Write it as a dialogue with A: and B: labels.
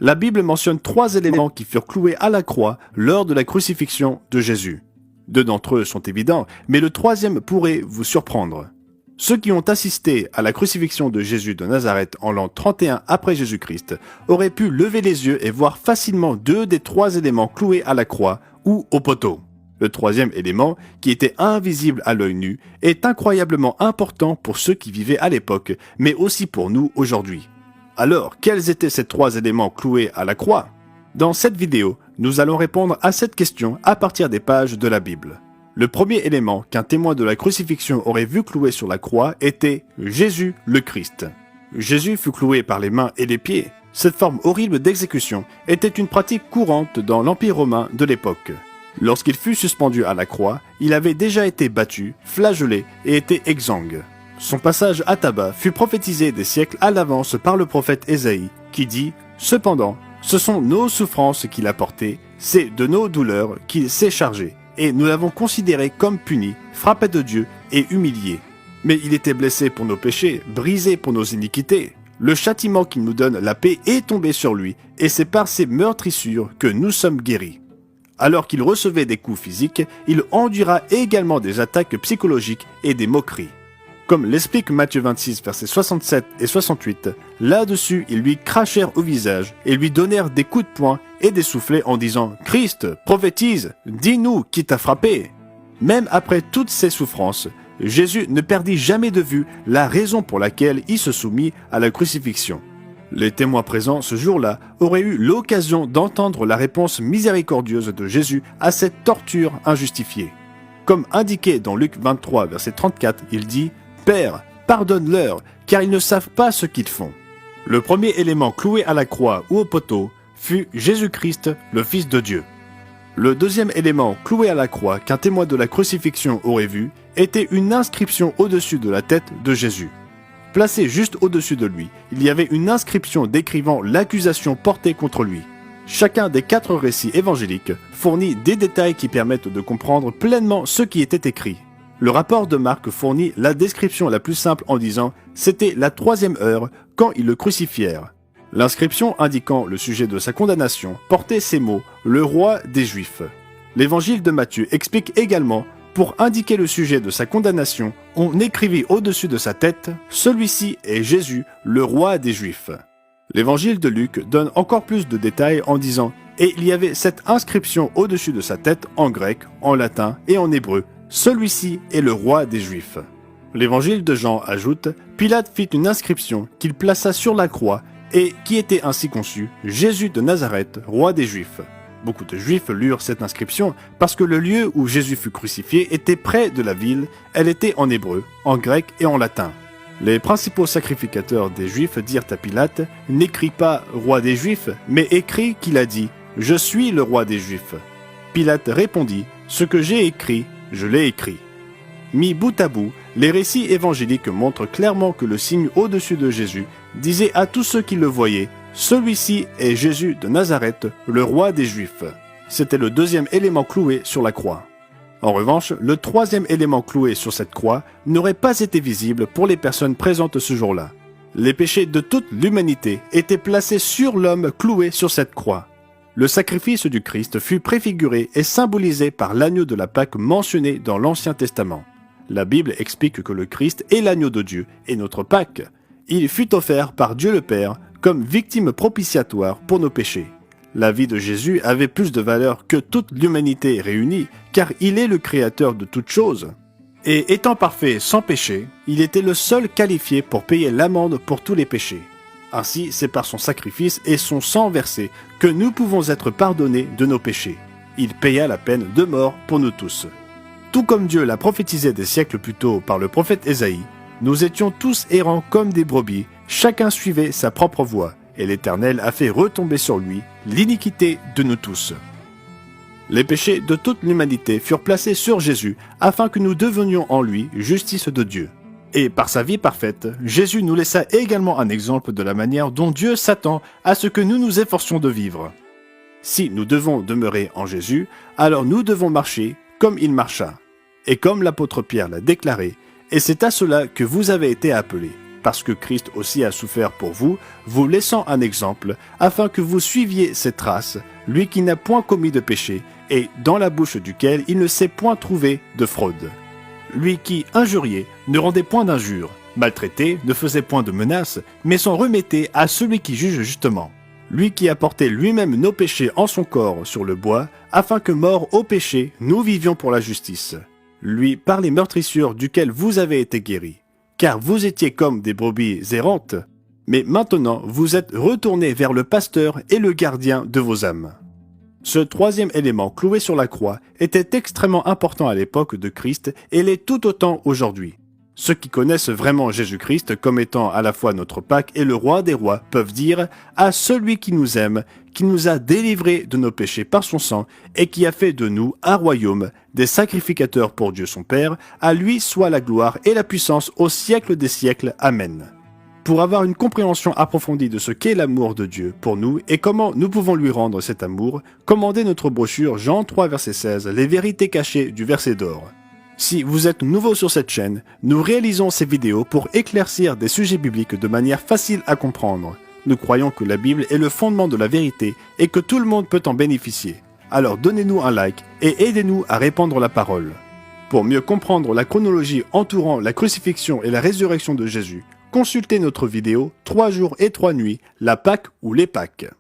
A: La Bible mentionne 3 éléments qui furent cloués à la croix lors de la crucifixion de Jésus. 2 d'entre eux sont évidents, mais le 3e pourrait vous surprendre. Ceux qui ont assisté à la crucifixion de Jésus de Nazareth en l'an 31 après Jésus-Christ auraient pu lever les yeux et voir facilement 2 des 3 éléments cloués à la croix ou au poteau. Le 3e élément, qui était invisible à l'œil nu, est incroyablement important pour ceux qui vivaient à l'époque, mais aussi pour nous aujourd'hui. Alors, quels étaient ces 3 éléments cloués à la croix? Dans cette vidéo, nous allons répondre à cette question à partir des pages de la Bible. Le premier élément qu'un témoin de la crucifixion aurait vu cloué sur la croix était Jésus le Christ. Jésus fut cloué par les mains et les pieds. Cette forme horrible d'exécution était une pratique courante dans l'Empire romain de l'époque. Lorsqu'il fut suspendu à la croix, il avait déjà été battu, flagellé et était exsangue. Son passage à tabac fut prophétisé des siècles à l'avance par le prophète Ésaïe, qui dit « Cependant, ce sont nos souffrances qu'il a portées, c'est de nos douleurs qu'il s'est chargé, et nous l'avons considéré comme puni, frappé de Dieu et humilié. Mais il était blessé pour nos péchés, brisé pour nos iniquités. Le châtiment qui nous donne la paix est tombé sur lui, et c'est par ses meurtrissures que nous sommes guéris. » Alors qu'il recevait des coups physiques, il endura également des attaques psychologiques et des moqueries. Comme l'explique Matthieu 26, versets 67 et 68, là-dessus, ils lui crachèrent au visage et lui donnèrent des coups de poing et des soufflets en disant « Christ, prophétise, dis-nous qui t'a frappé !» Même après toutes ces souffrances, Jésus ne perdit jamais de vue la raison pour laquelle il se soumit à la crucifixion. Les témoins présents ce jour-là auraient eu l'occasion d'entendre la réponse miséricordieuse de Jésus à cette torture injustifiée. Comme indiqué dans Luc 23, verset 34, il dit « Père, pardonne-leur, car ils ne savent pas ce qu'ils font. » Le premier élément cloué à la croix ou au poteau fut Jésus-Christ, le Fils de Dieu. Le deuxième élément cloué à la croix qu'un témoin de la crucifixion aurait vu était une inscription au-dessus de la tête de Jésus. Placé juste au-dessus de lui, il y avait une inscription décrivant l'accusation portée contre lui. Chacun des 4 récits évangéliques fournit des détails qui permettent de comprendre pleinement ce qui était écrit. Le rapport de Marc fournit la description la plus simple en disant « C'était la 3e heure quand ils le crucifièrent ». L'inscription indiquant le sujet de sa condamnation portait ces mots « Le roi des Juifs ». L'évangile de Matthieu explique également « Pour indiquer le sujet de sa condamnation, on écrivit au-dessus de sa tête « Celui-ci est Jésus, le roi des Juifs ». L'évangile de Luc donne encore plus de détails en disant « Et il y avait cette inscription au-dessus de sa tête en grec, en latin et en hébreu. Celui-ci est le roi des Juifs. » L'évangile de Jean ajoute « Pilate fit une inscription qu'il plaça sur la croix et qui était ainsi conçue « Jésus de Nazareth, roi des Juifs ». Beaucoup de Juifs lurent cette inscription parce que le lieu où Jésus fut crucifié était près de la ville, elle était en hébreu, en grec et en latin. Les principaux sacrificateurs des Juifs dirent à Pilate « N'écris pas « roi des Juifs », mais écris qu'il a dit « Je suis le roi des Juifs ». Pilate répondit « Ce que j'ai écrit, je l'ai écrit ». Mis bout à bout, les récits évangéliques montrent clairement que le signe au-dessus de Jésus disait à tous ceux qui le voyaient « Celui-ci est Jésus de Nazareth, le roi des Juifs ». C'était le 2e élément cloué sur la croix. En revanche, le 3e élément cloué sur cette croix n'aurait pas été visible pour les personnes présentes ce jour-là. Les péchés de toute l'humanité étaient placés sur l'homme cloué sur cette croix. Le sacrifice du Christ fut préfiguré et symbolisé par l'agneau de la Pâque mentionné dans l'Ancien Testament. La Bible explique que le Christ est l'agneau de Dieu et notre Pâque. Il fut offert par Dieu le Père comme victime propitiatoire pour nos péchés. La vie de Jésus avait plus de valeur que toute l'humanité réunie, car il est le créateur de toutes choses. Et étant parfait sans péché, il était le seul qualifié pour payer l'amende pour tous les péchés. Ainsi, c'est par son sacrifice et son sang versé que nous pouvons être pardonnés de nos péchés. Il paya la peine de mort pour nous tous. Tout comme Dieu l'a prophétisé des siècles plus tôt par le prophète Ésaïe, nous étions tous errants comme des brebis, chacun suivait sa propre voie, et l'Éternel a fait retomber sur lui l'iniquité de nous tous. Les péchés de toute l'humanité furent placés sur Jésus afin que nous devenions en lui justice de Dieu. Et par sa vie parfaite, Jésus nous laissa également un exemple de la manière dont Dieu s'attend à ce que nous nous efforcions de vivre. Si nous devons demeurer en Jésus, alors nous devons marcher comme il marcha. Et comme l'apôtre Pierre l'a déclaré, et c'est à cela que vous avez été appelés. parce que Christ aussi a souffert pour vous, vous laissant un exemple, afin que vous suiviez ses traces, lui qui n'a point commis de péché, et dans la bouche duquel il ne s'est point trouvé de fraude. Lui qui, injurié, ne rendait point d'injures, maltraité, ne faisait point de menaces, mais s'en remettait à celui qui juge justement. Lui qui a porté lui-même nos péchés en son corps sur le bois, afin que mort au péché, nous vivions pour la justice. Lui par les meurtrissures duquel vous avez été guéris. Car vous étiez comme des brebis errantes, mais maintenant vous êtes retournés vers le pasteur et le gardien de vos âmes. Ce troisième élément cloué sur la croix était extrêmement important à l'époque de Christ et l'est tout autant aujourd'hui. Ceux qui connaissent vraiment Jésus-Christ comme étant à la fois notre Pâque et le roi des rois peuvent dire à celui qui nous aime, qui nous a délivrés de nos péchés par son sang et qui a fait de nous un royaume, des sacrificateurs pour Dieu son Père, à lui soit la gloire et la puissance au siècle des siècles. Amen. Pour avoir une compréhension approfondie de ce qu'est l'amour de Dieu pour nous et comment nous pouvons lui rendre cet amour, commandez notre brochure Jean 3 verset 16, les vérités cachées du verset d'or. Si vous êtes nouveau sur cette chaîne, nous réalisons ces vidéos pour éclaircir des sujets bibliques de manière facile à comprendre. Nous croyons que la Bible est le fondement de la vérité et que tout le monde peut en bénéficier. Alors donnez-nous un like et aidez-nous à répandre la parole. Pour mieux comprendre la chronologie entourant la crucifixion et la résurrection de Jésus, consultez notre vidéo 3 jours et 3 nuits, la Pâque ou les Pâques.